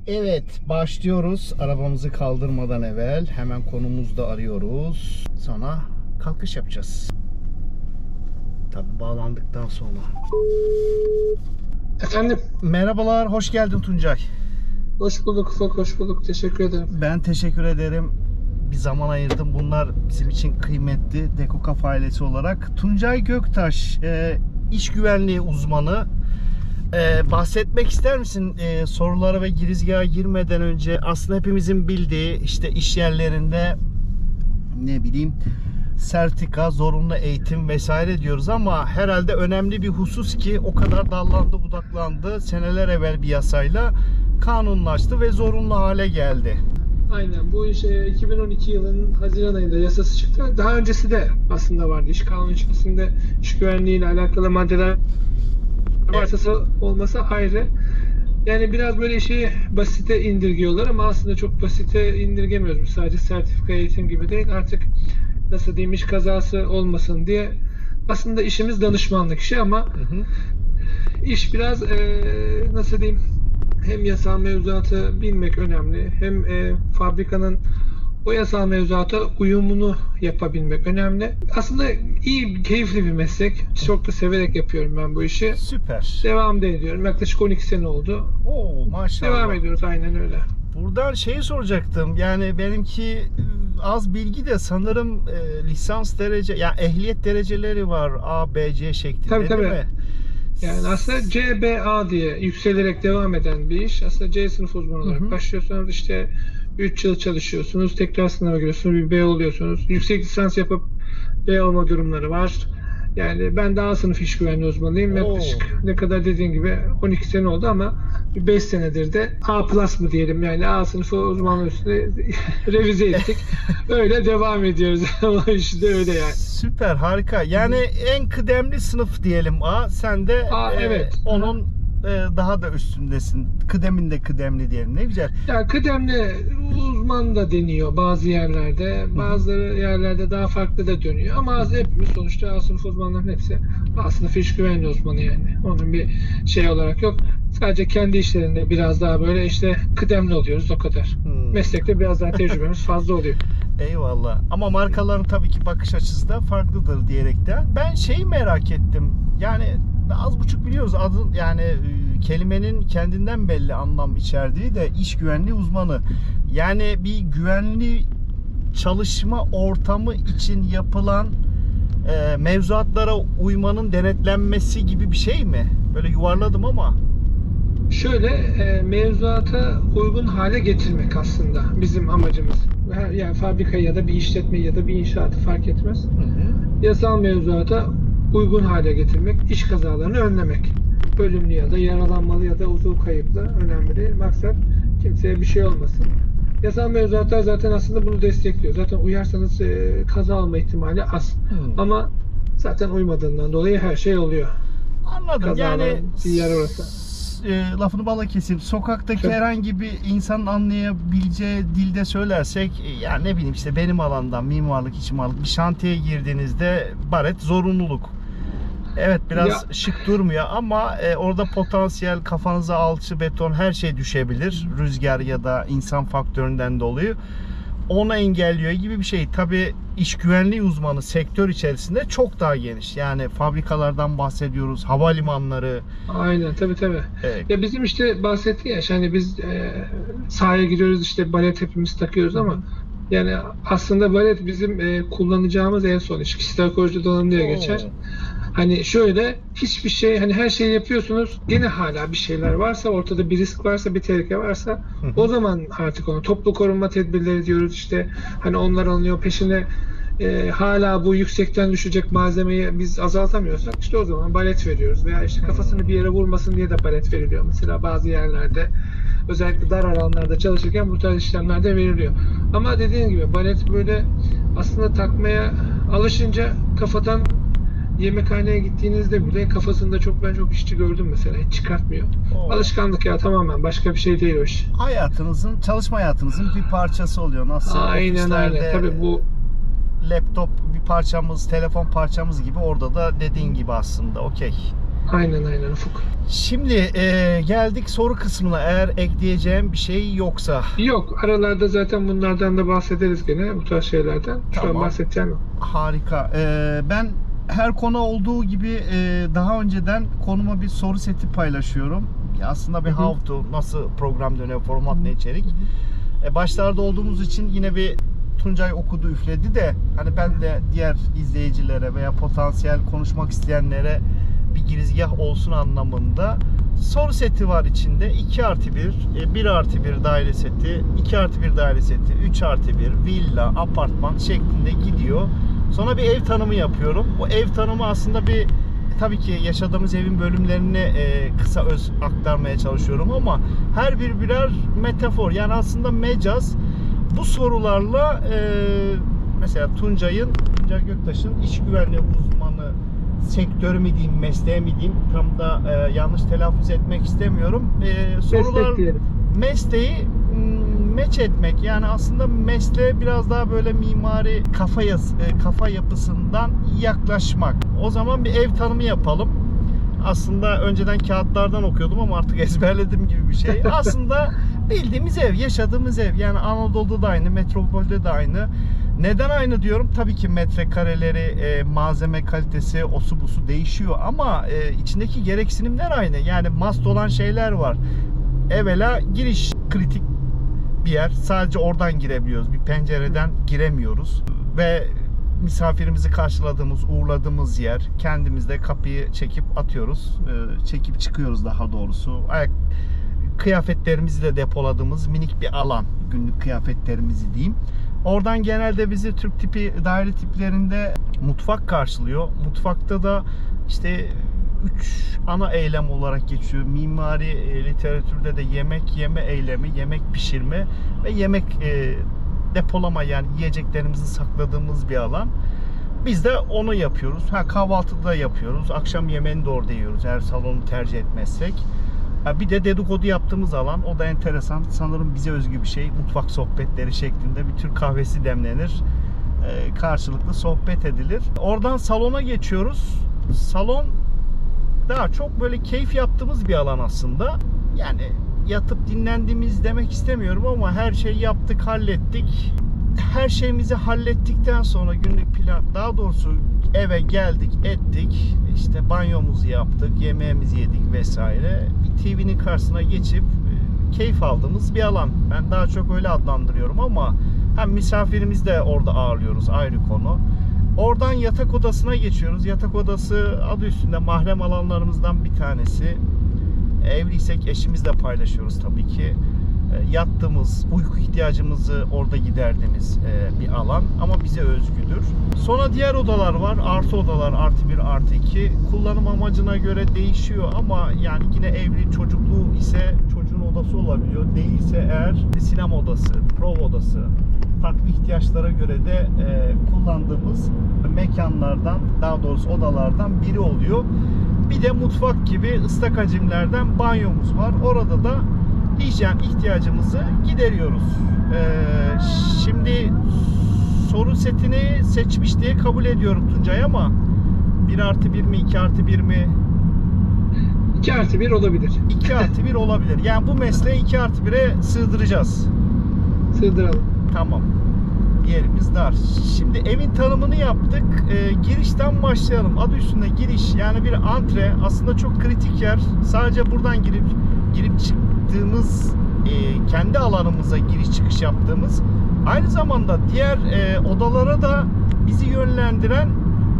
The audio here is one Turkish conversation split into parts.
Evet, başlıyoruz. Arabamızı kaldırmadan evvel hemen konumuzda arıyoruz. Sonra kalkış yapacağız. Tabii bağlandıktan sonra. Efendim, Merhabalar, hoş geldin Tuncay. hoş bulduk Ufak, hoş bulduk. Teşekkür ederim. Ben teşekkür ederim. Bir zaman ayırdım. Bunlar bizim için kıymetli DecoCaf ailesi olarak. Tuncay Göktaş, iş güvenliği uzmanı. Bahsetmek ister misin sorulara ve girizgaha girmeden önce? Aslında hepimizin bildiği işte iş yerlerinde ne bileyim sertifika, zorunlu eğitim vesaire diyoruz ama herhalde önemli bir husus ki o kadar dallandı budaklandı, seneler evvel bir yasayla kanunlaştı ve zorunlu hale geldi. Aynen, bu iş 2012 yılının Haziran ayında yasası çıktı. Daha öncesi de aslında vardı. İş kanunu içerisinde iş güvenliği ile alakalı maddeler varsa olması ayrı. Yani biraz böyle işi basite indirgiyorlar ama aslında çok basite indirgemiyoruz. Sadece sertifika eğitim gibi değil. Artık nasıl diyeyim, iş kazası olmasın diye. Aslında işimiz danışmanlık işi ama iş biraz nasıl diyeyim, hem yasal mevzuatı bilmek önemli, hem fabrikanın o yasal mevzuata uyumunu yapabilmek önemli. Aslında iyi, keyifli bir meslek. Çok da severek yapıyorum ben bu işi. Süper. Devam da ediyorum. Yaklaşık 12 sene oldu. Oo, maşallah. Devam ediyoruz, aynen öyle. Buradan şeyi soracaktım. Yani benimki az bilgi de sanırım lisans derece, ya ehliyet dereceleri var A, B, C şeklinde, Tabii, değil tabii. mi? Yani aslında CBA diye yükselerek devam eden bir iş. Aslında C sınıf uzmanı olarak başlıyorsunuz, işte 3 yıl çalışıyorsunuz, tekrar sınava giriyorsunuz, bir B oluyorsunuz. Yüksek lisans yapıp B olma durumları var. Yani ben de A sınıf iş güvenliği uzmanıyım. Yaklaşık ne kadar dediğin gibi 12 sene oldu ama 5 senedir de A plus mı diyelim, yani A sınıfı uzmanlığı üstüne revize ettik. Öyle devam ediyoruz. O iş de öyle yani. Süper, harika. Yani en kıdemli sınıf diyelim A. Sen de Evet. onun daha da üstündesin. Kıdeminde kıdemli diyelim. Ne güzel. Ya kıdemli uzman da deniyor bazı yerlerde. Bazı yerlerde daha farklı da dönüyor. Ama hepimiz sonuçta A sınıf uzmanların hepsi A sınıf iş güvenliği uzmanı yani. Onun bir şey olarak yok. Sadece kendi işlerinde biraz daha böyle işte kıdemli oluyoruz, o kadar. Meslekte biraz daha tecrübemiz fazla oluyor. Eyvallah. Ama markaların tabii ki bakış açısı da farklıdır diyerekten. Ben şeyi merak ettim. Yani az buçuk biliyoruz adın, yani kelimenin kendinden belli anlam içerdiği de iş güvenliği uzmanı. Yani bir güvenli çalışma ortamı için yapılan mevzuatlara uymanın denetlenmesi gibi bir şey mi? Böyle yuvarladım ama. Şöyle mevzuata uygun hale getirmek aslında bizim amacımız. Yani fabrikayı ya da bir işletmeyi ya da bir inşaatı fark etmez. Yasal mevzuata uygun hale getirmek, iş kazalarını önlemek. Ölümlü ya da yaralanmalı ya da uzuv kayıplı önemli değil. Maksat kimseye bir şey olmasın. Yasal mevzuatlar zaten aslında bunu destekliyor. Zaten uyarsanız kaza olma ihtimali az. Ama zaten uymadığından dolayı her şey oluyor. Anladım. Kazalar, Yani yer orası. lafını bala keseyim. Sokaktaki Tabii. herhangi bir insanın anlayabileceği dilde söylersek, yani ne bileyim işte benim alandan mimarlık, iç mimarlık bir şantiyeye girdiğinizde baret zorunluluk. Evet, biraz şık durmuyor ama orada potansiyel kafanıza alçı, beton her şey düşebilir. Rüzgar ya da insan faktöründen dolayı. Onu engelliyor gibi bir şey. Tabii iş güvenliği uzmanı sektör içerisinde çok daha geniş. Yani fabrikalardan bahsediyoruz, havalimanları. Aynen, tabii. Ya bizim işte bahsettiğim ya, hani biz sahaya giriyoruz, işte baret hepimiz takıyoruz ama yani aslında baret bizim kullanacağımız en son iş. Kişisel koruyucu donanım diye geçer. Hani şöyle, hiçbir şey, hani her şeyi yapıyorsunuz, gene hala bir şeyler varsa, ortada bir risk varsa, bir tehlike varsa o zaman artık onu toplu korunma tedbirleri diyoruz, işte hani onlar alınıyor, peşine hala bu yüksekten düşecek malzemeyi biz azaltamıyorsak işte o zaman baret veriyoruz veya işte kafasını bir yere vurmasın diye de baret veriliyor. Mesela bazı yerlerde, özellikle dar alanlarda çalışırken bu tarz işlemlerde veriliyor. Ama dediğim gibi baret böyle aslında takmaya alışınca kafadan, yemekhaneye gittiğinizde bile kafasında ben çok işçi gördüm mesela, hiç çıkartmıyor. Alışkanlık ya, tamamen başka bir şey değil o iş. Hayatınızın, çalışma hayatınızın bir parçası oluyor. Nasıl Aynen öyle. Tabii bu laptop bir parçamız, telefon parçamız gibi, orada da dediğin gibi aslında okey. Aynen Ufuk. Şimdi geldik soru kısmına. Eğer ekleyeceğim bir şey yoksa. Yok. Aralarda zaten bunlardan da bahsederiz gene. Bu tarz şeylerden. Şu Tamam. an bahsedeceğim yok. Harika. Ben her konu olduğu gibi daha önceden konuma bir soru seti paylaşıyorum. Aslında bir how to, nasıl program dönüyor, format ne, içerik. Başlarda olduğumuz için yine bir Tuncay okudu üfledi de hani ben de diğer izleyicilere veya potansiyel konuşmak isteyenlere bir girizgah olsun anlamında soru seti var içinde. 2+1, 1+1 daire seti, 2+1 daire seti, 3+1, villa, apartman şeklinde gidiyor. Sonra bir ev tanımı yapıyorum. Bu ev tanımı aslında bir, tabii ki yaşadığımız evin bölümlerini kısa öz aktarmaya çalışıyorum ama her bir birer metafor, yani aslında mecaz. Bu sorularla mesela Tuncay Göktaş'ın iş güvenliği uzmanı sektörü mi diyeyim, mesleği mi diyeyim, tam da yanlış telaffuz etmek istemiyorum. Sorular mesleği meç etmek, yani aslında mesleğe biraz daha böyle mimari kafa yapısından yaklaşmak. O zaman bir ev tanımı yapalım. Aslında önceden kağıtlardan okuyordum ama artık ezberledim gibi bir şey. Aslında bildiğimiz ev, yaşadığımız ev. Yani Anadolu'da da aynı, metropolde de aynı. Neden aynı diyorum? Tabii ki metrekareleri, malzeme kalitesi, osu busu değişiyor ama içindeki gereksinimler aynı. Yani must olan şeyler var. Evvela giriş kritik bir yer. Sadece oradan girebiliyoruz. Bir pencereden giremiyoruz. Ve misafirimizi karşıladığımız, uğurladığımız yer. Kendimiz de kapıyı çekip atıyoruz. Çekip çıkıyoruz daha doğrusu. Kıyafetlerimizi de depoladığımız minik bir alan. Günlük kıyafetlerimizi diyeyim. Oradan genelde bizi Türk tipi daire tiplerinde mutfak karşılıyor. Mutfakta da işte 3 ana eylem olarak geçiyor. Mimari literatürde de yemek yeme eylemi, yemek pişirme ve yemek depolama, yani yiyeceklerimizi sakladığımız bir alan. Biz de onu yapıyoruz. Kahvaltıda yapıyoruz. Akşam yemeğini de orada yiyoruz eğer salonu tercih etmezsek. Bir de dedikodu yaptığımız alan. O da enteresan. Sanırım bize özgü bir şey. Mutfak sohbetleri şeklinde bir Türk kahvesi demlenir. Karşılıklı sohbet edilir. Oradan salona geçiyoruz. Salon daha çok böyle keyif yaptığımız bir alan aslında. Yani yatıp dinlendiğimiz demek istemiyorum ama her şeyi yaptık, hallettik. Her şeyimizi hallettikten sonra günlük plan, daha doğrusu eve geldik, ettik. İşte banyomuzu yaptık, yemeğimizi yedik vesaire. Bir TV'nin karşısına geçip keyif aldığımız bir alan. Ben daha çok öyle adlandırıyorum ama hem misafirimizi de orada ağırlıyoruz, ayrı konu. Oradan yatak odasına geçiyoruz. Yatak odası adı üstünde mahrem alanlarımızdan bir tanesi. Evliysek eşimizle paylaşıyoruz tabii ki. Yattığımız, uyku ihtiyacımızı orada giderdiğimiz bir alan ama bize özgüdür. Sonra diğer odalar var. Artı odalar, +1, +2. Kullanım amacına göre değişiyor ama yani yine evli, çocuklu ise çocuğun odası olabiliyor. Değilse eğer sinema odası, prova odası, farklı ihtiyaçlara göre de kullandığımız mekanlardan, daha doğrusu odalardan biri oluyor. Bir de mutfak gibi ıslak hacimlerden banyomuz var. Orada da hijyen ihtiyacımızı gideriyoruz. Şimdi soru setini seçmiş diye kabul ediyorum Tuncay ama 1+1 mi, 2+1 mi? 2+1 olabilir. 2+1 olabilir. Yani bu mesleği 2+1'e sığdıracağız. Sığdıralım. Tamam. Yerimiz dar. Şimdi evin tanımını yaptık. Girişten başlayalım. Adı üstünde giriş. Yani bir antre. Aslında çok kritik yer. Sadece buradan girip çıktığımız, kendi alanımıza giriş çıkış yaptığımız, aynı zamanda diğer odalara da bizi yönlendiren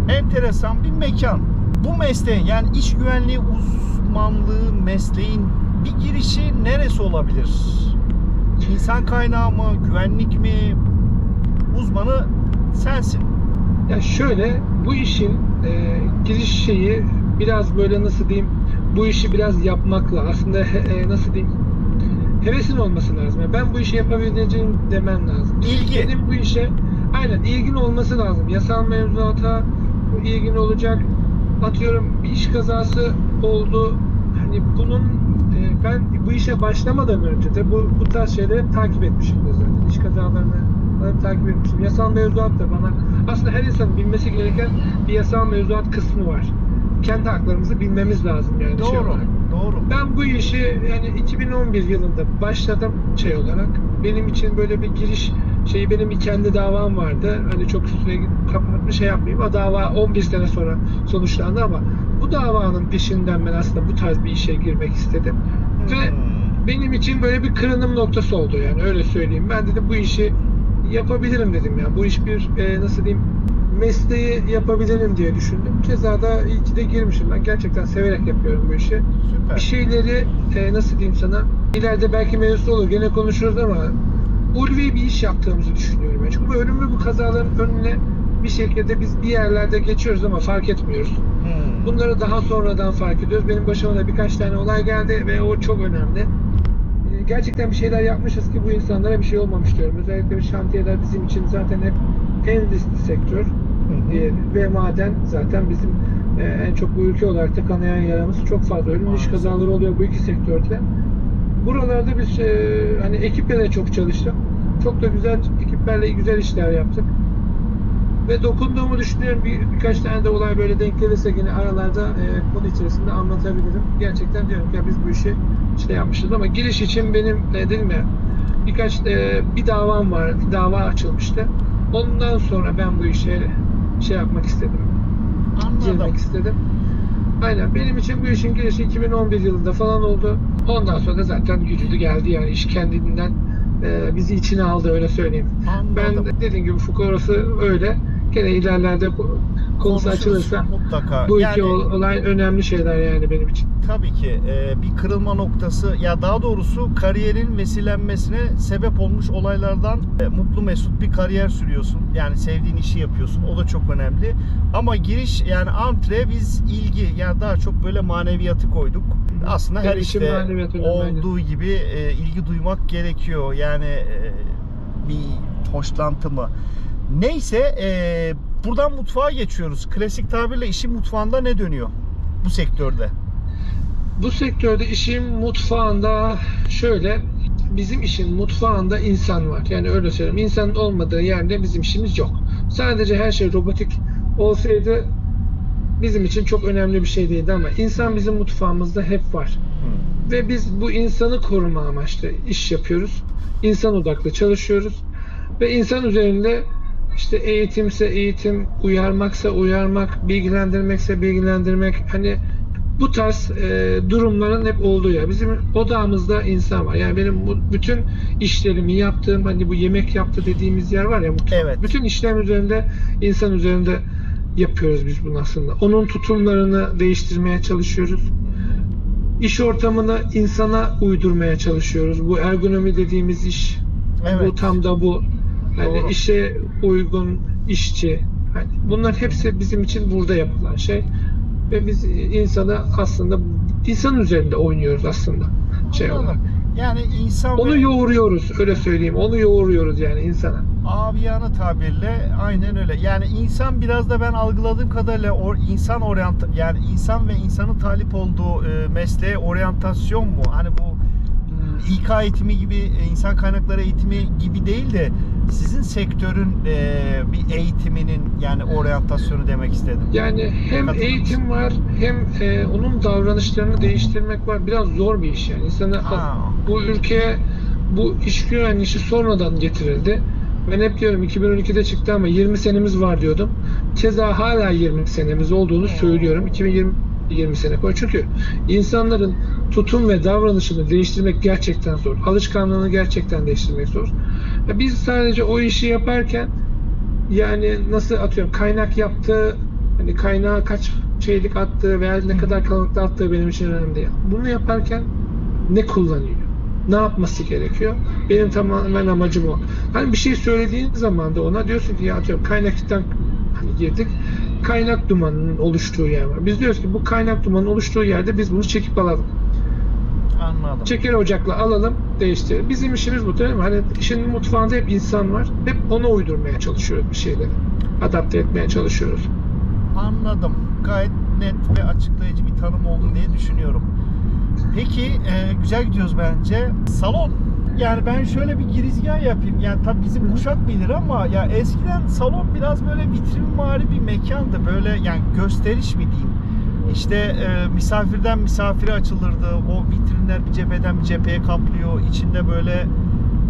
enteresan bir mekan. Bu mesleğin, yani iş güvenliği uzmanlığı mesleğin bir girişi neresi olabilir? İnsan kaynağı mı? Güvenlik mi? Uzmanı sensin. Ya şöyle, bu işin giriş şeyi biraz böyle, nasıl diyeyim, bu işi biraz yapmakla aslında nasıl diyeyim, hevesin olması lazım. Yani ben bu işi yapabileceğim demen lazım. İlgi. Benim bu işe aynen ilgin olması lazım. Yasal mevzuata ilgin olacak. Atıyorum bir iş kazası oldu. Hani bunun ben bu işe başlamadan önce de bu tarz şeyleri hep takip etmişimdir zaten. İş kazalarını hep takip etmişim. Yasal mevzuat da bana aslında her insanın bilmesi gereken bir yasal mevzuat kısmı var. kendi haklarımızı bilmemiz lazım yani. Doğru. Doğru. Ben bu işi yani 2011 yılında başladım şey olarak. Benim için böyle bir giriş benim bir kendi davam vardı. Hani çok üstüne kapatmış şey yapmayayım. O dava 11 sene sonra sonuçlandı ama bu davanın peşinden ben aslında bu tarz bir işe girmek istedim. Ve benim için böyle bir kırılım noktası oldu yani öyle söyleyeyim. Ben dedim bu işi yapabilirim dedim ya. Bu iş bir nasıl diyeyim mesleği yapabilirim diye düşündüm. Keza da iyi ki de girmişim. Ben gerçekten severek yapıyorum bu işi. Süper. Bir şeyleri nasıl diyeyim sana ileride belki mevzusu olur gene konuşuruz ama ulvi bir iş yaptığımızı düşünüyorum. Çünkü bu ölümlü bu kazaların önüne bir şekilde biz bir yerlerde geçiyoruz ama fark etmiyoruz. Bunları daha sonradan fark ediyoruz. Benim başıma da birkaç tane olay geldi ve o çok önemli. Gerçekten bir şeyler yapmışız ki bu insanlara bir şey olmamış diyorum. Özellikle bir şantiyeler bizim için zaten hep en riskli sektör. Ve maden zaten bizim en çok bu ülke olarak da kanayan yaramız çok fazla. Ölümlü iş kazaları oluyor bu iki sektörde. Buralarda biz hani ekiple de çok çalıştık. Çok da güzel ekiplerle güzel işler yaptık. Ve dokunduğumu düşünüyorum. Birkaç tane de olay böyle denk gelirse yine aralarda konu içerisinde anlatabilirim. Gerçekten diyorum ki ya biz bu işi yapmışız ama giriş için benim dedim ya bir davam var. Bir dava açılmıştı. Ondan sonra ben bu işe yapmak istedim. Girmek istedim. Aynen. Benim için bu işin girişi 2011 yılında falan oldu. Ondan sonra da zaten gücü geldi yani iş kendinden bizi içine aldı öyle söyleyeyim. Anladım. Ben dediğim gibi fukarası öyle. Gene ilerlerde konusu açılırsa mutlaka. Bu iki olay önemli şeyler yani benim için. Tabii ki bir kırılma noktası ya daha doğrusu kariyerin vesilenmesine sebep olmuş olaylardan mutlu mesut bir kariyer sürüyorsun. Yani sevdiğin işi yapıyorsun. O da çok önemli. Ama giriş yani antre biz ilgi yani daha çok böyle maneviyatı koyduk. Aslında her işte olduğu gibi ilgi duymak gerekiyor. Yani bir hoşlantı mı? Neyse buradan mutfağa geçiyoruz. Klasik tabirle işin mutfağında ne dönüyor bu sektörde? Bu sektörde işin mutfağında şöyle bizim işin mutfağında insan var. Yani öyle söyleyeyim. İnsanın olmadığı yerde bizim işimiz yok. Sadece her şey robotik olsaydı bizim için çok önemli bir şey değildi ama insan bizim mutfağımızda hep var. Ve biz bu insanı koruma amaçlı iş yapıyoruz. İnsan odaklı çalışıyoruz. Ve insan üzerinde işte eğitimse eğitim, uyarmaksa uyarmak, bilgilendirmekse bilgilendirmek. Hani bu tarz durumların hep olduğu ya. Bizim odağımızda insan var. Yani benim bütün işlerimi yaptığım hani bu yemek yaptı dediğimiz yer var ya mutfak. Evet. Bütün işlerim üzerinde insan üzerinde yapıyoruz biz bunu aslında. Onun tutumlarını değiştirmeye çalışıyoruz. İş ortamını insana uydurmaya çalışıyoruz. Bu ergonomi dediğimiz iş. Evet. Bu tam da bu. Yani işe uygun işçi. Yani bunlar hepsi bizim için burada yapılan şey. Ve biz aslında insan üzerinde oynuyoruz aslında. Olarak. Yani insan onu yoğuruyoruz öyle söyleyeyim. Onu yoğuruyoruz yani insana. Abiyane tabirle aynen öyle. Yani insan biraz da ben algıladığım kadarıyla yani insan ve insanın talip olduğu mesleğe oryantasyon mu? Hani bu İK eğitimi gibi, insan kaynakları eğitimi gibi değil de sizin sektörün bir eğitiminin yani oryantasyonu demek istedim. Yani hem eğitim var hem onun davranışlarını değiştirmek var. Biraz zor bir iş yani. Bu ülkeye bu iş güvenliği işi sonradan getirildi. Ben hep diyorum 2012'de çıktı ama 20 senemiz var diyordum. Keza hala 20 senemiz olduğunu söylüyorum. 20 sene koy. Çünkü insanların tutum ve davranışını değiştirmek gerçekten zor. Alışkanlığını gerçekten değiştirmek zor. Biz sadece o işi yaparken yani nasıl atıyorum kaynak yaptığı hani kaynağı kaç çeyrek attığı veya ne kadar kalınlıkta attığı benim için önemli değil. Bunu yaparken ne kullanıyor? Ne yapması gerekiyor? Benim tamamen amacım o. Hani bir şey söylediğin zaman da ona diyorsun ki ya atıyorum kaynaktan hani girdik. Kaynak dumanının oluştuğu yer var. Biz diyoruz ki bu kaynak dumanının oluştuğu yerde biz bunu çekip alalım. Anladım. Çeker ocakla alalım, değiştirelim. Bizim işimiz bu değil mi? Hani işin mutfağında hep insan var. Hep ona uydurmaya çalışıyoruz bir şeyleri. Adapte etmeye çalışıyoruz. Anladım. Gayet net ve açıklayıcı bir tanım oldu diye düşünüyorum. Peki güzel gidiyoruz bence. Salon. Yani ben şöyle bir girizgah yapayım. Yani tabii bizim kuşak bilir ama ya eskiden salon biraz böyle vitrinvari bir mekandı. Böyle yani gösteriş mi diyeyim? İşte misafirden misafire açılırdı. O vitrinler bir cepheden bir cepheye kaplıyor. İçinde böyle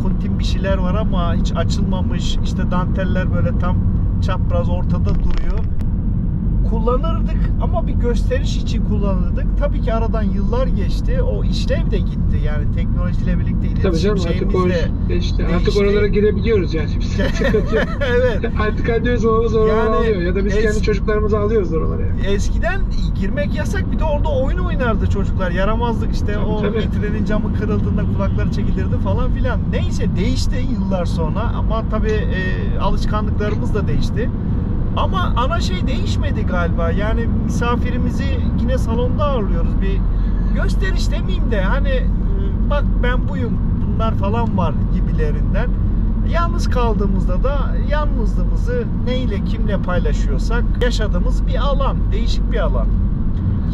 kuntin bir şeyler var ama hiç açılmamış. İşte danteller böyle tam çapraz ortada duruyor. Kullanırdık ama bir gösteriş için kullanırdık. Tabii ki aradan yıllar geçti. O işlev de gitti. Yani teknolojiyle birlikte Tabii iletişim canım, şeyimiz de değişti. Artık değişti. oralara girebiliyoruz yani. Evet. Artık annemiz babamız oralara Yani alıyor. Ya da biz kendi çocuklarımızı alıyoruz oralara yani. Eskiden girmek yasak, bir de orada oyun oynardı çocuklar. Yaramazlık işte, Tabii, o tabii. vitrinin camı kırıldığında kulakları çekilirdi falan filan. Neyse, değişti yıllar sonra ama tabii alışkanlıklarımız da değişti. Ama ana şey değişmedi galiba. Yani misafirimizi yine salonda ağırlıyoruz. Bir gösteriş demeyeyim de hani bak ben buyum, bunlar falan var gibilerinden. Yalnız kaldığımızda da yalnızlığımızı neyle kimle paylaşıyorsak yaşadığımız bir alan, değişik bir alan.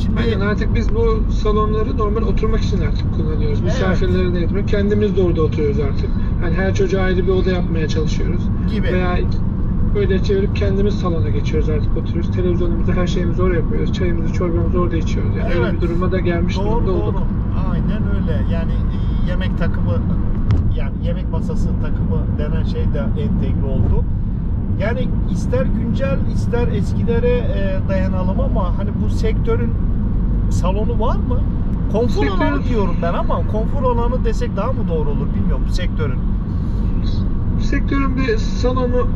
Şimdi Aynen, artık biz bu salonları normal oturmak için artık kullanıyoruz. Evet. Misafirlere de yatırıyoruz. Kendimiz de orada oturuyoruz artık. Yani her çocuğa ayrı bir oda yapmaya çalışıyoruz. Gibi. Veya böyle çevirip kendimiz salona geçiyoruz, artık oturuyoruz. Televizyonumuzu, her şeyimizi oraya yapıyoruz. Çayımızı, çorbamızı orada içiyoruz. Yani Evet. öyle bir duruma da gelmiş Doğru, durumda doğru. olduk. Aynen öyle. Yani yemek takımı, yani yemek masası takımı denen şey de entegre oldu. Yani ister güncel ister eskilere dayanalım ama hani bu sektörün salonu var mı? Konfor alanı diyorum ben ama konfor alanı desek daha mı doğru olur bilmiyorum bu sektörün. Sektörün bir salonu,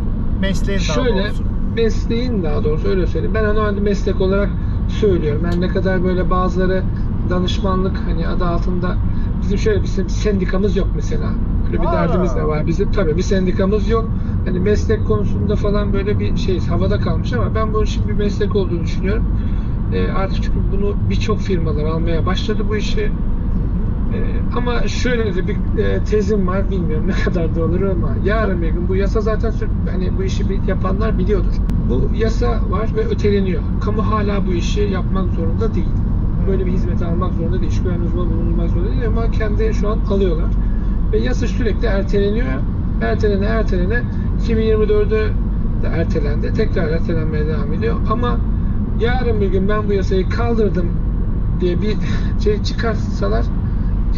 Mesleğin daha şöyle, doğrusu. mesleğin daha doğrusu öyle söyleyeyim. Ben hani meslek olarak söylüyorum. Yani ne kadar böyle bazıları danışmanlık hani adı altında, bizim şöyle bir sendikamız yok mesela. Böyle bir derdimiz de var. Bizim tabii bir sendikamız yok. Hani meslek konusunda falan böyle bir şey havada kalmış ama ben bunun şimdi bir meslek olduğunu düşünüyorum. Artık çünkü bunu birçok firmalar almaya başladı bu işi. Ama şöyle de bir tezim var, bilmiyorum ne kadar doğru ama yarın bir gün bu yasa zaten hani bu işi yapanlar biliyordur. Bu yasa var ve öteleniyor. Kamu hala bu işi yapmak zorunda değil. Böyle bir hizmeti almak zorunda değil. İş güvenliği uzmanı bulunmak zorunda değil ama kendi şu an alıyorlar. Ve yasa sürekli erteleniyor. Ertelene 2024'de de ertelendi. Tekrar ertelenmeye devam ediyor. Ama yarın bir gün ben bu yasayı kaldırdım diye bir şey çıkarsalar,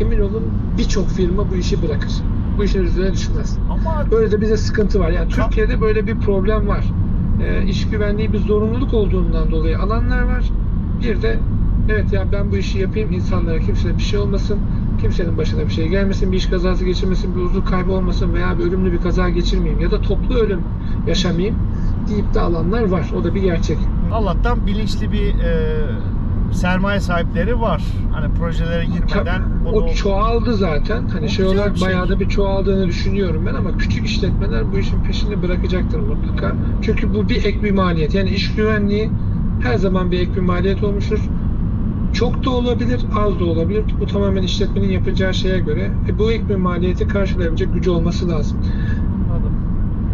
emin olun birçok firma bu işi bırakır. Bu işin üzerine düşmez. Ama Böyle de bize sıkıntı var. Yani Türkiye'de böyle bir problem var. İş güvenliği bir zorunluluk olduğundan dolayı alanlar var. Bir de evet ya ben bu işi yapayım, insanlara kimseye bir şey olmasın, kimsenin başına bir şey gelmesin, bir iş kazası geçirmesin, bir uzun kaybı olmasın veya bir ölümlü bir kaza geçirmeyeyim ya da toplu ölüm yaşamayayım deyip de alanlar var. O da bir gerçek. Allah'tan bilinçli bir sermaye sahipleri var. Hani projelere girmeden bunu... O çoğaldı zaten. Hani şey olarak bayağı da bir çoğaldığını düşünüyorum ben ama küçük işletmeler bu işin peşini bırakacaktır mutlaka. Çünkü bu bir ek bir maliyet. Yani iş güvenliği her zaman bir ek bir maliyet olmuştur. Çok da olabilir, az da olabilir. Bu tamamen işletmenin yapacağı şeye göre. Bu ek bir maliyeti karşılayabilecek gücü olması lazım. Anladım.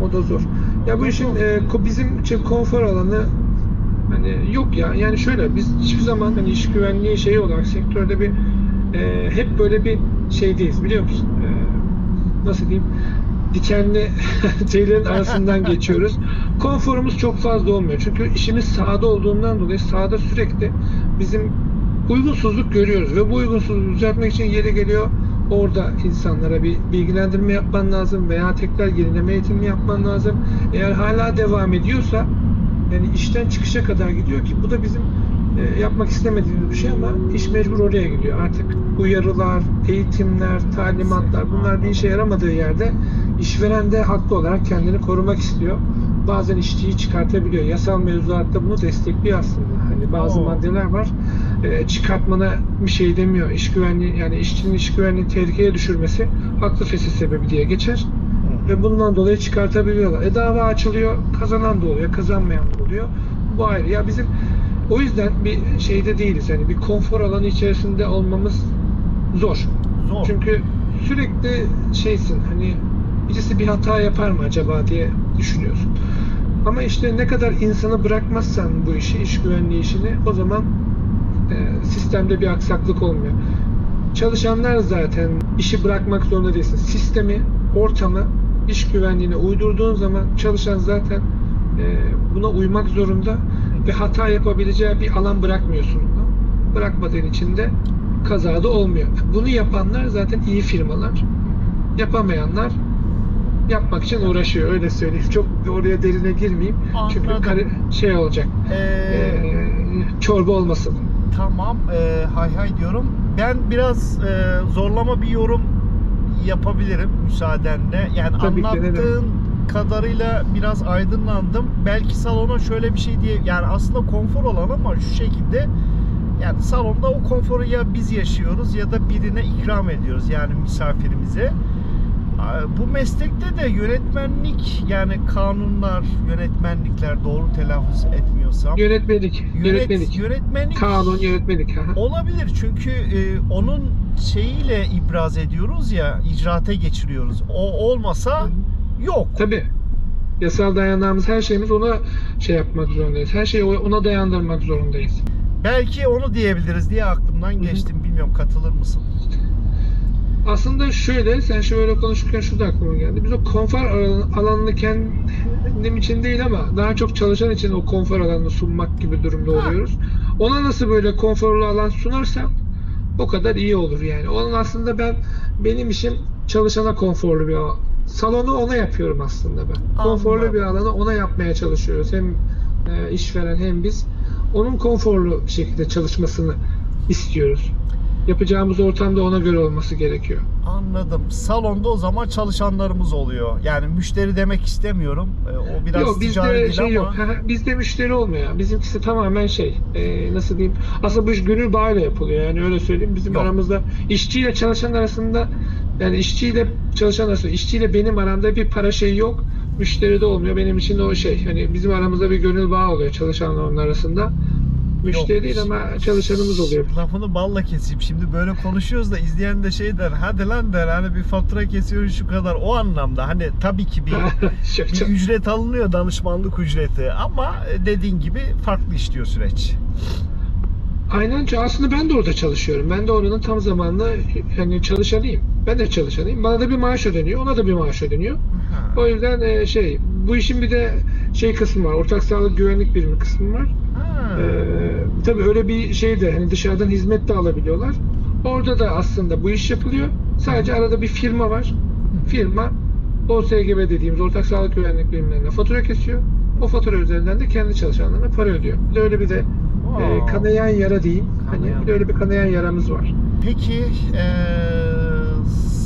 O da zor. Ya bu işin bizim için konfor alanı hani yok ya. Yani şöyle, biz hiçbir zaman hani iş güvenliği şeyi olarak sektörde bir hep böyle bir şeydeyiz, biliyor musun? Nasıl diyeyim? Dikenli şeylerin arasından geçiyoruz. Konforumuz çok fazla olmuyor. Çünkü işimiz sahada olduğundan dolayı sahada sürekli bizim uygunsuzluk görüyoruz ve bu uygunsuzluğu düzeltmek için yeri geliyor orada insanlara bir bilgilendirme yapman lazım veya tekrar yenileme eğitimi yapman lazım. Eğer hala devam ediyorsa, yani işten çıkışa kadar gidiyor ki bu da bizim yapmak istemediğimiz bir şey ama iş mecbur oraya gidiyor. Artık uyarılar, eğitimler, talimatlar, bunlar bir işe yaramadığı yerde işveren de haklı olarak kendini korumak istiyor. Bazen işçiyi çıkartabiliyor. Yasal mevzuatta bunu destekliyor aslında. Hani bazı maddeler var. Çıkartmana bir şey demiyor. İş güvenliği, yani işçinin iş güvenliğini tehlikeye düşürmesi haklı fesih sebebi diye geçer. Ve bundan dolayı çıkartabiliyorlar. Dava açılıyor. Kazanan da oluyor, kazanmayan da oluyor. Bu ayrı. Ya bizim o yüzden bir şeyde değiliz. Yani bir konfor alanı içerisinde olmamız zor. Çünkü sürekli şeysin, hani birisi bir hata yapar mı acaba diye düşünüyorsun. Ama işte ne kadar insanı bırakmazsan bu işi, iş güvenliği işini, o zaman sistemde bir aksaklık olmuyor. Çalışanlar zaten işi bırakmak zorunda değilsin. Sistemi, ortamı, iş güvenliğine uydurduğun zaman çalışan zaten buna uymak zorunda ve hata yapabileceği bir alan bırakmıyorsun ona. Bırakmadığın için de kazada olmuyor. Bunu yapanlar zaten iyi firmalar. Yapamayanlar yapmak için uğraşıyor. Öyle söyleyeyim. Çok oraya derine girmeyeyim. Çünkü şey olacak. Çorba olmasın. Tamam. Hay hay diyorum. Ben biraz zorlama bir yorum yapabilirim müsaadenle. Yani tabii anlattığın kadarıyla biraz aydınlandım. Belki salona şöyle bir şey diye, yani aslında konfor alanı ama şu şekilde, yani salonda o konforu ya biz yaşıyoruz ya da birine ikram ediyoruz, yani misafirimize. Bu meslekte de yönetmenlik, yani kanunlar, yönetmenlikler, doğru telaffuz etmiyorsam. Yönetmenlik. Kanun, yönetmenlik. Olabilir çünkü onun şeyiyle ibraz ediyoruz ya, icraate geçiriyoruz. O olmasa yok. Tabii. Yasal dayanağımız, her şeyimiz ona şey yapmak zorundayız. Her şeyi ona dayandırmak zorundayız. Belki onu diyebiliriz diye aklımdan geçtim. Bilmiyorum, katılır mısın? Aslında şöyle, sen şöyle konuşurken şu da aklıma geldi. Biz o konfor alanını kendim için değil ama daha çok çalışan için o konfor alanını sunmak gibi durumda oluyoruz. Ona nasıl böyle konforlu alan sunarsam o kadar iyi olur yani. Onun aslında benim işim çalışana konforlu bir alan. Salonu ona yapıyorum aslında ben. Konforlu bir alanı ona yapmaya çalışıyoruz. Hem işveren hem biz. Onun konforlu bir şekilde çalışmasını istiyoruz. Yapacağımız ortamda ona göre olması gerekiyor. Anladım. Salonda o zaman çalışanlarımız oluyor. Yani müşteri demek istemiyorum. O biraz ticari değil ama. Bizde müşteri olmuyor. Bizimkisi tamamen nasıl diyeyim? Aslında bu iş gönül bağıyla yapılıyor. Yani öyle söyleyeyim. Bizim aramızda işçiyle çalışan arasında, yani işçiyle çalışan arasında, işçiyle benim aramda bir para şeyi yok. Müşteri de olmuyor. Benim için de o hani bizim aramızda bir gönül bağı oluyor çalışanlar onun arasında. Müşteri değil ama çalışanımız oluyor. Lafını balla keseyim. Şimdi böyle konuşuyoruz da izleyen de şey der, hadi lan der, hani bir fatura kesiyoruz şu kadar, o anlamda. Hani tabii ki bir ücret alınıyor, danışmanlık ücreti, ama dediğin gibi farklı işliyor süreç. Aynen, aslında ben de orada çalışıyorum. Ben de oranın tam zamanlı yani çalışanıyım. Ben de çalışanıyım. Bana da bir maaş ödeniyor, ona da bir maaş ödeniyor. O yüzden bu işin bir de kısmı var. Ortak sağlık güvenlik birimi kısmı var. Tabii öyle bir de hani dışarıdan hizmet de alabiliyorlar. Orada da aslında bu iş yapılıyor. Sadece arada bir firma var. Firma OSGB dediğimiz ortak sağlık güvenlik birimlerine fatura kesiyor. O fatura üzerinden de kendi çalışanlarına para ödüyor. Bir de öyle bir de kanayan yara diyeyim. Hani bir de öyle bir kanayan yaramız var. Peki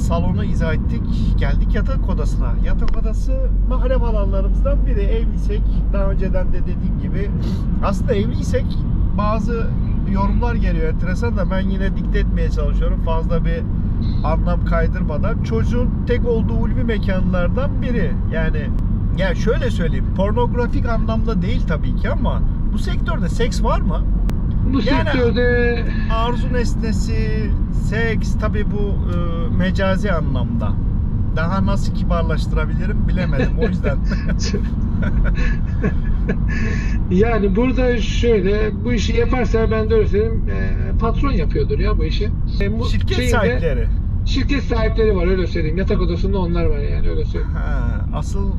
salonu izah ettik. Geldik yatak odasına. Yatak odası mahrem alanlarımızdan biri. Evliysek, daha önceden de dediğim gibi, aslında evliysek bazı yorumlar geliyor enteresan da ben yine dikte etmeye çalışıyorum. Fazla bir anlam kaydırmadan. Çocuğun tek olduğu ulvi mekanlardan biri. Yani şöyle söyleyeyim. Pornografik anlamda değil tabii ki ama bu sektörde seks var mı? Bu sektörde arzu nesnesi, seks, tabii bu mecazi anlamda. Daha nasıl kibarlaştırabilirim bilemedim o yüzden. Yani burada şöyle, bu işi yaparsa ben de öyle söyleyeyim, patron yapıyordur ya bu işi. Şirket sahipleri. Şirket sahipleri var, öyle söyleyeyim. Yatak odasında onlar var yani, öyle söyleyeyim. Asıl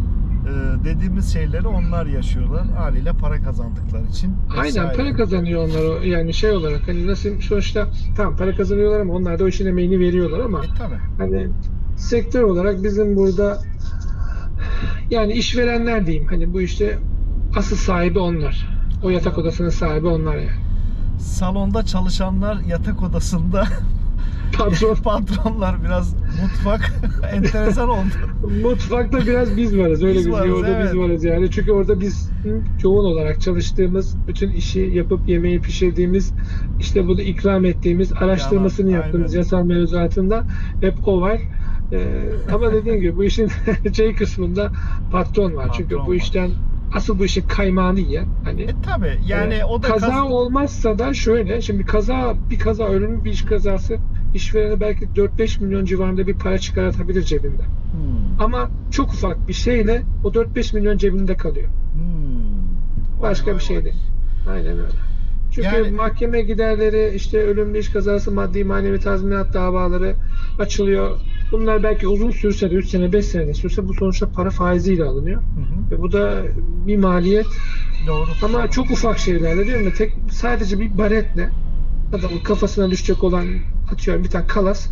dediğimiz şeyleri onlar yaşıyorlar. Haliyle para kazandıkları için. Aynen, para kazanıyor onlar yani olarak. Hani nasıl, sonuçta tamam para kazanıyorlar ama onlar da o işin emeğini veriyorlar ama tabii. Hani sektör olarak bizim burada yani işverenler diyeyim. Hani bu işte asıl sahibi onlar. O yatak odasının sahibi onlar yani. Salonda çalışanlar, yatak odasında patronlar, biraz mutfak enteresan oldu. Mutfakta biraz biz varız. Öyle biz varız yani. Çünkü orada biz yoğun olarak çalıştığımız, bütün işi yapıp yemeği pişirdiğimiz, işte bunu ikram ettiğimiz, araştırmasını yaptığımız yasal mevzuatında hep o var. Ama dediğim gibi bu işin kısmında patron var. Çünkü bu işten asıl bu işin kaymağını yiyen hani tabii yani o da kaza olmazsa da şöyle, şimdi bir kaza ölümlü bir iş kazası işverene belki 4-5 milyon civarında bir para çıkartabilir cebinde. Ama çok ufak bir şeyle o 4-5 milyon cebinde kalıyor. Başka bir şey değil. Aynen öyle. Çünkü mahkeme giderleri, işte ölümlü iş kazası, maddi manevi tazminat davaları açılıyor. Bunlar belki uzun sürse de 3 sene 5 sene de sürse bu sonuçta para faiziyle alınıyor. Hı hı. Ve bu da bir maliyet. Doğru. Ama çok ufak şeylerle değil mi? Sadece bir baretle adamın kafasına düşecek olan atıyorum bir tane kalas.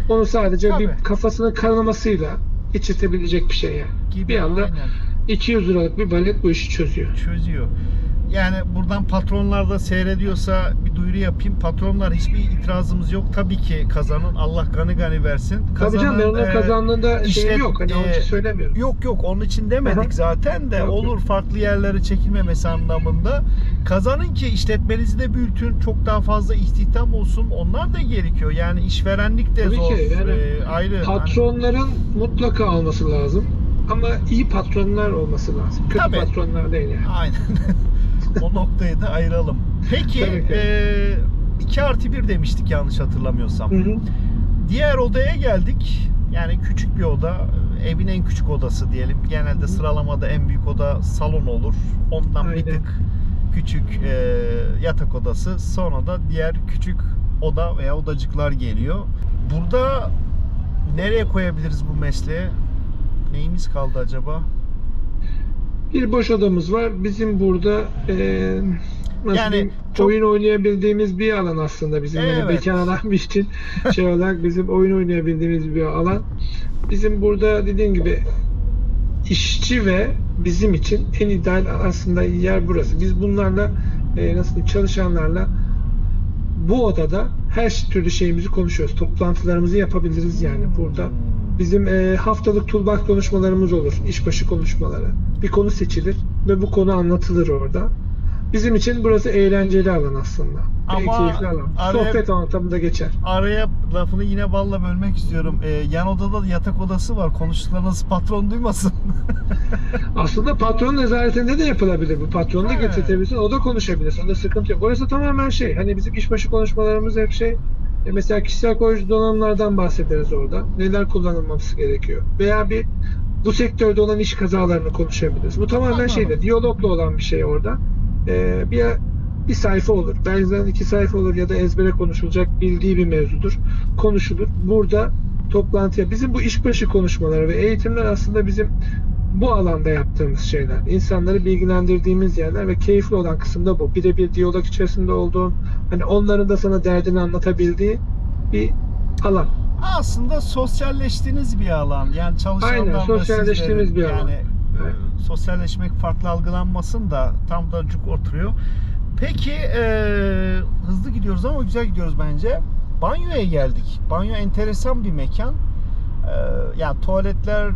Onu sadece Tabii. bir kafasının kanamasıyla geçirtebilecek bir şey yani. Gibi, Bir anda aynen. 200 liralık bir balet bu işi çözüyor. Çözüyor. Yani buradan patronlar da seyrediyorsa bir duyuru yapayım. Patronlar, hiçbir itirazımız yok. Tabii ki kazanın. Allah gani gani versin. Tabii canım, ben onun kazandığında şey yok. Hani onun için söylemiyorum. Yok onun için demedik Aha. zaten de, Yok. olur farklı yerlere çekilmemesi anlamında. Kazanın ki işletmenizi de büyütün. Çok daha fazla istihdam olsun. Onlar da gerekiyor. Yani işverenlik de Tabii zor. ki, yani Ayrı. patronların mutlaka alması lazım. Ama iyi patronlar olması lazım. Kötü Tabii. patronlar değil yani. Aynen. O noktayı da ayıralım. Peki Tabii ki. 2+1 demiştik yanlış hatırlamıyorsam. Hı hı. Diğer odaya geldik. Yani küçük bir oda. Evin en küçük odası diyelim. Genelde sıralamada en büyük oda salon olur. Ondan bir Aynen. tık küçük yatak odası. Sonra da diğer küçük oda veya odacıklar geliyor. Burada nereye koyabiliriz bu mesleği? Neyimiz kaldı acaba? Bir boş odamız var. Bizim burada nasıl Yani diyeyim, çok- oyun oynayabildiğimiz bir alan aslında bizim. Yani Evet. bekar adam için şey olarak bizim oyun oynayabildiğimiz bir alan. Bizim burada dediğim gibi işçi ve bizim için en ideal aslında yer burası. Biz bunlarla nasıl diyeyim, çalışanlarla bu odada her türlü şeyimizi konuşuyoruz. Toplantılarımızı yapabiliriz yani burada. Bizim haftalık toolbox konuşmalarımız olur. İşbaşı konuşmaları. Bir konu seçilir ve bu konu anlatılır orada. Bizim için burası eğlenceli alan aslında. Ama keyifli alan. Sohbet anlamında geçer. Araya lafını yine balla bölmek istiyorum. Yan odada da yatak odası var. Konuştuklarınız patron duymasın. Aslında patron nezaretinde de yapılabilir. Bu patronu da He. getirtebilirsin. O da konuşabilir. Onda sıkıntı yok. Orası tamamen şey. Hani bizim işbaşı konuşmalarımız hep şey. Mesela kişisel koruyucu donanımlardan bahsederiz orada. Neler kullanılması gerekiyor. Veya bu sektörde olan iş kazalarını konuşabiliriz. Bu tamamen Anladım. şeyde, diyalogla olan bir şey orada. Bir sayfa olur. Bazen 2 sayfa olur ya da ezbere konuşulacak bildiği bir mevzudur. Konuşulur. Burada toplantıya. Bizim bu işbaşı konuşmaları ve eğitimler aslında bizim bu alanda yaptığımız şeyler. İnsanları bilgilendirdiğimiz yerler ve keyifli olan kısım da bu. Birebir diyalog içerisinde olduğun, hani onların da sana derdini anlatabildiği bir alan. Aslında sosyalleştiğiniz bir alan. Yani çalışanlarla Aynen, sosyalleştiğimiz sizlerin, bir alan. yani sosyalleşmek farklı algılanmasın da tam da cuk oturuyor. Peki hızlı gidiyoruz ama güzel gidiyoruz bence. Banyoya geldik. Banyo enteresan bir mekan. Yani tuvaletler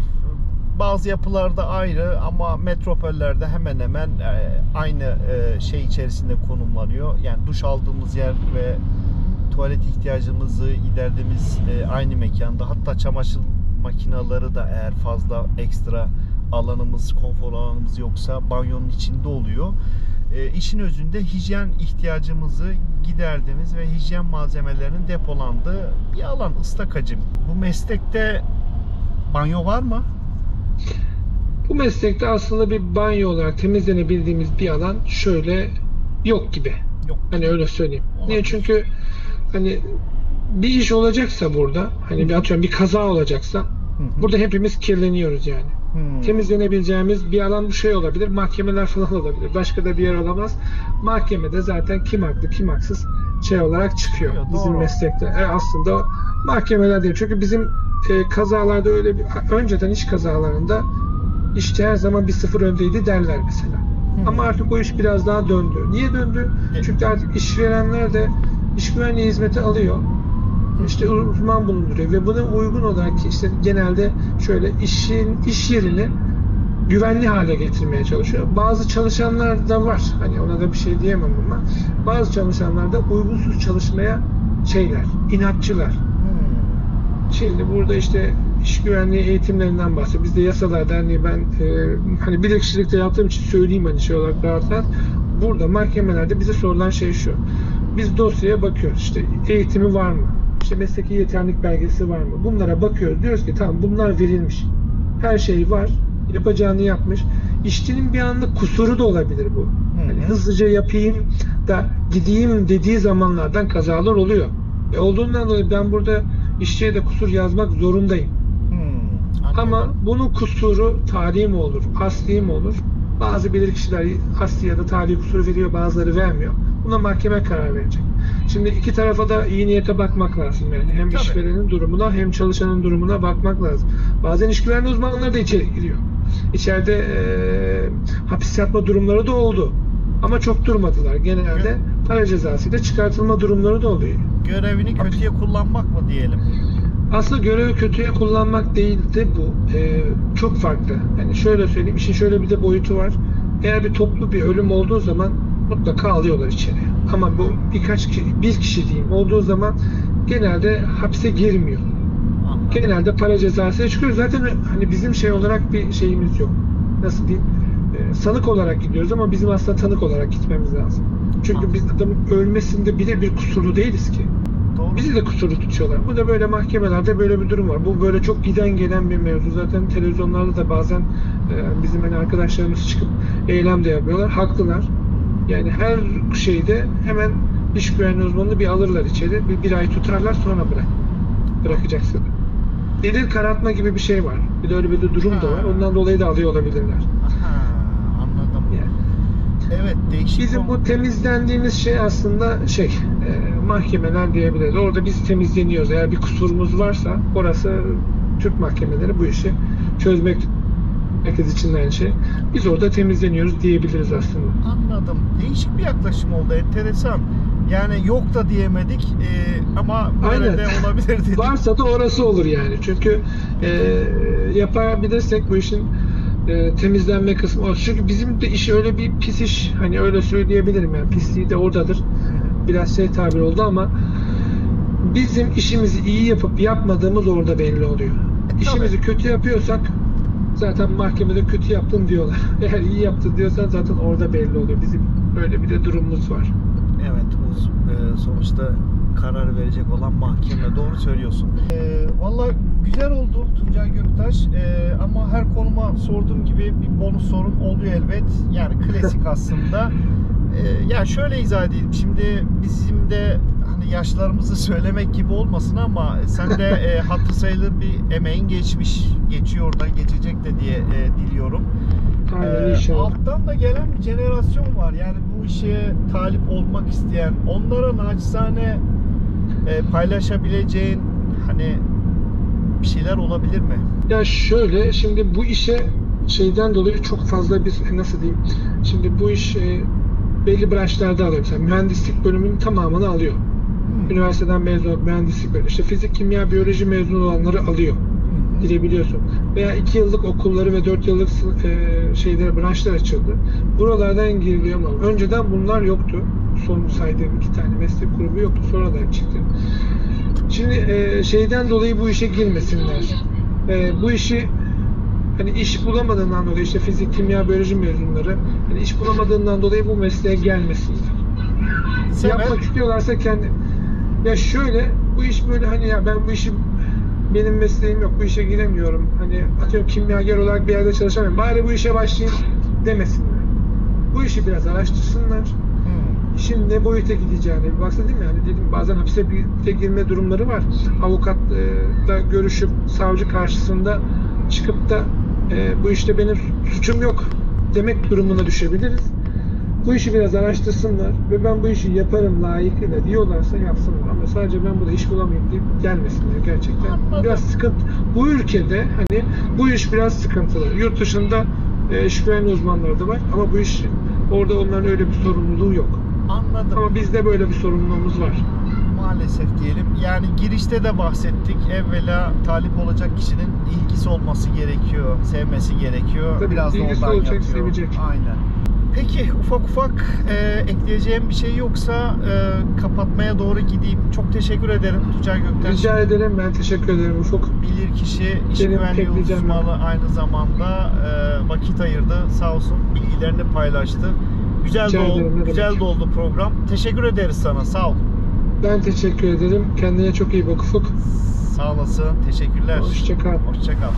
bazı yapılarda ayrı ama metropollerde hemen hemen aynı şey içerisinde konumlanıyor. Yani duş aldığımız yer ve tuvalet ihtiyacımızı giderdiğimiz aynı mekanda. Hatta çamaşır makineleri de eğer fazla ekstra alanımız, konfor alanımız yoksa banyonun içinde oluyor. İşin özünde hijyen ihtiyacımızı giderdiğimiz ve hijyen malzemelerinin depolandığı bir alan, ıslak hacim. Bu meslekte banyo var mı? Bu meslekte aslında bir banyo olarak temizlenebildiğimiz bir alan şöyle yok gibi. Yok. Hani öyle söyleyeyim. Olabilir. Niye? Çünkü hani bir iş olacaksa burada, hani bir atıyorum bir kaza olacaksa burada hepimiz kirleniyoruz yani. Temizlenebileceğimiz bir alan bu şey olabilir. Mahkemeler falan olabilir. Başka da bir yer olamaz. Mahkemede zaten kim haklı kim haksız şey olarak çıkıyor. Doğru. Bizim meslekte. Aslında mahkemeler değil. Çünkü bizim kazalarda öyle bir önceden iş kazalarında işte her zaman bir sıfır öndeydi derler mesela. Ama artık o iş biraz daha döndü. Niye döndü? Çünkü artık işverenler de iş güvenliği hizmeti alıyor. İşte uzman bulunduruyor ve buna uygun olarak işte genelde şöyle iş yerini güvenli hale getirmeye çalışıyor. Bazı çalışanlar da var. Hani ona da bir şey diyemem ama bazı çalışanlar da uygunsuz çalışmaya inatçılar. Şimdi burada işte iş güvenliği eğitimlerinden bahsediyor. Biz de yasalar derneği ben hani bilirkişilikte yaptığım için söyleyeyim hani şey olarak rahat. Burada mahkemelerde bize sorulan şey şu. Biz dosyaya bakıyoruz. İşte eğitimi var mı? İşte mesleki yeterlilik belgesi var mı? Bunlara bakıyoruz. Diyoruz ki tamam bunlar verilmiş. Her şey var. Yapacağını yapmış. İşçinin bir anda kusuru da olabilir bu. Hani hızlıca yapayım da gideyim dediği zamanlardan kazalar oluyor. Olduğundan dolayı ben burada işçiye de kusur yazmak zorundayım. Ama bunun kusuru tarihi mi olur, asli mi olur? Bazı bilirkişiler asli ya da tarihi kusuru veriyor, bazıları vermiyor. Buna mahkeme karar verecek. Şimdi iki tarafa da iyi niyete bakmak lazım yani. Hem işverenin durumuna hem çalışanın durumuna bakmak lazım. Bazen iş güvenliği uzmanları da içeri giriyor. İçeride hapis yatma durumları da oldu. Ama çok durmadılar. Genelde para cezasıyla çıkartılma durumları da oluyor. Görevini kötüye kullanmak mı diyelim? Aslında görevi kötüye kullanmak değil de bu. Çok farklı. Yani şöyle söyleyeyim, işin şöyle bir de boyutu var. Eğer bir toplu bir ölüm olduğu zaman mutlaka alıyorlar içeri. Ama bu bir kişi diyeyim olduğu zaman genelde hapse girmiyor. Anladım. Genelde para cezası çıkıyor. Zaten hani bizim şey olarak bir şeyimiz yok. Nasıl diyeyim? Sanık olarak gidiyoruz ama bizim aslında tanık olarak gitmemiz lazım. Çünkü biz adamın ölmesinde bile bir kusurlu değiliz ki. Doğru. Bizi de kusurlu tutuyorlar. Bu da böyle mahkemelerde böyle bir durum var. Bu böyle çok giden gelen bir mevzu. Zaten televizyonlarda da bazen bizim hani arkadaşlarımız çıkıp eylem de yapıyorlar. Haklılar. Yani her şeyde hemen iş güvenliği uzmanını bir alırlar içeri. Bir ay tutarlar, sonra bırakacaksın. Delil karartma gibi bir şey var. Bir de öyle bir durum da var. Ondan dolayı da alıyor olabilirler. Anladım. Yani. Evet, değişik. Bizim bu temizlendiğimiz şey aslında mahkemeler diyebiliriz. Orada biz temizleniyoruz. Eğer bir kusurumuz varsa orası Türk mahkemeleri bu işi çözmek herkes için aynı şey. Biz orada temizleniyoruz diyebiliriz aslında. Anladım. Değişik bir yaklaşım oldu. Enteresan. Yani yok da diyemedik ama böyle de olabilir dedik. Varsa da orası olur yani. Çünkü yapabilirsek bu işin temizlenme kısmı o. Çünkü bizim de iş öyle bir pis iş. Hani öyle söyleyebilirim yani. Pisliği de oradadır. Biraz tabir oldu ama bizim işimizi iyi yapıp yapmadığımız orada belli oluyor. İşimizi kötü yapıyorsak zaten mahkemede kötü yaptın diyorlar. Eğer iyi yaptın diyorsan zaten orada belli oluyor. Bizim öyle bir de durumumuz var. Evet, sonuçta karar verecek olan mahkeme. Doğru söylüyorsun. Vallahi güzel oldu Tuncay Göktaş. Ama her konuma sorduğum gibi bir bonus sorum oluyor elbet. Yani klasik aslında. Ya şöyle izah edeyim. Şimdi bizim de hani yaşlarımızı söylemek gibi olmasın ama sen de hatır sayılır bir emeğin geçiyor da geçecek de diye diliyorum. Alttan da gelen bir jenerasyon var. Yani bu işe talip olmak isteyen, onlara naçizane paylaşabileceğin hani bir şeyler olabilir mi? Ya şöyle, şimdi bu işe şeyden dolayı çok fazla bir nasıl diyeyim? Şimdi bu iş belli branşlarda alıyor. Mesela mühendislik bölümünün tamamını alıyor. Üniversiteden mezun mühendislik bölümü. İşte fizik, kimya, biyoloji mezunu olanları alıyor. Girebiliyorsun. Veya 2 yıllık okulları ve 4 yıllık branşlar açıldı. Buralardan giriliyor ama önceden bunlar yoktu. Son saydığım 2 tane meslek grubu yoktu. Sonradan çıktı. Şimdi şeyden dolayı bu işe girmesinler. Bu işi hani iş bulamadığından dolayı işte fizik, kimya, biyoloji mezunları hani iş bulamadığından dolayı bu mesleğe gelmesinler. Yapmak istiyorlarsa ya şöyle bu iş böyle hani ya ben bu işi benim mesleğim yok bu işe giremiyorum hani atıyorum kimyager olarak bir yerde çalışamıyorum bari bu işe başlayayım demesinler. Bu işi biraz araştırsınlar. İşin ne boyuta gideceğini bir baksa değil mi? Yani dedim bazen hapise girme durumları var. Avukatla görüşüp savcı karşısında çıkıp da bu işte benim suçum yok demek durumuna düşebiliriz. Bu işi biraz araştırsınlar ve ben bu işi yaparım layıkıyla diyorlarsa yapsınlar. Ama sadece ben burada iş bulamayayım deyip gelmesinler gerçekten. Anladım. Biraz sıkıntı. Bu ülkede hani bu iş biraz sıkıntılı. Yurt dışında iş güvenliği uzmanları da var ama bu iş orada onların öyle bir sorumluluğu yok. Anladım. Ama bizde böyle bir sorumluluğumuz var. Maalesef diyelim. Yani girişte de bahsettik. Evvela talip olacak kişinin ilgisi olması gerekiyor. Sevmesi gerekiyor. Tabii, biraz da ilgisi oradan olacak, yapıyor. sevecek. Aynen. Peki ufak ekleyeceğim bir şey yoksa kapatmaya doğru gideyim. Çok teşekkür ederim Tuncay Göktaş. Rica ederim. Ben teşekkür ederim Ufuk. Bilirkişi, iş güvenliği uzmanı aynı zamanda vakit ayırdı. Sağ olsun bilgilerini paylaştı. Güzel oldu program. Teşekkür ederiz sana. Sağ ol. Ben teşekkür ederim. Kendine çok iyi bak Ufuk. Sağ olasın. Teşekkürler. Hoşça kal. Hoşça kal.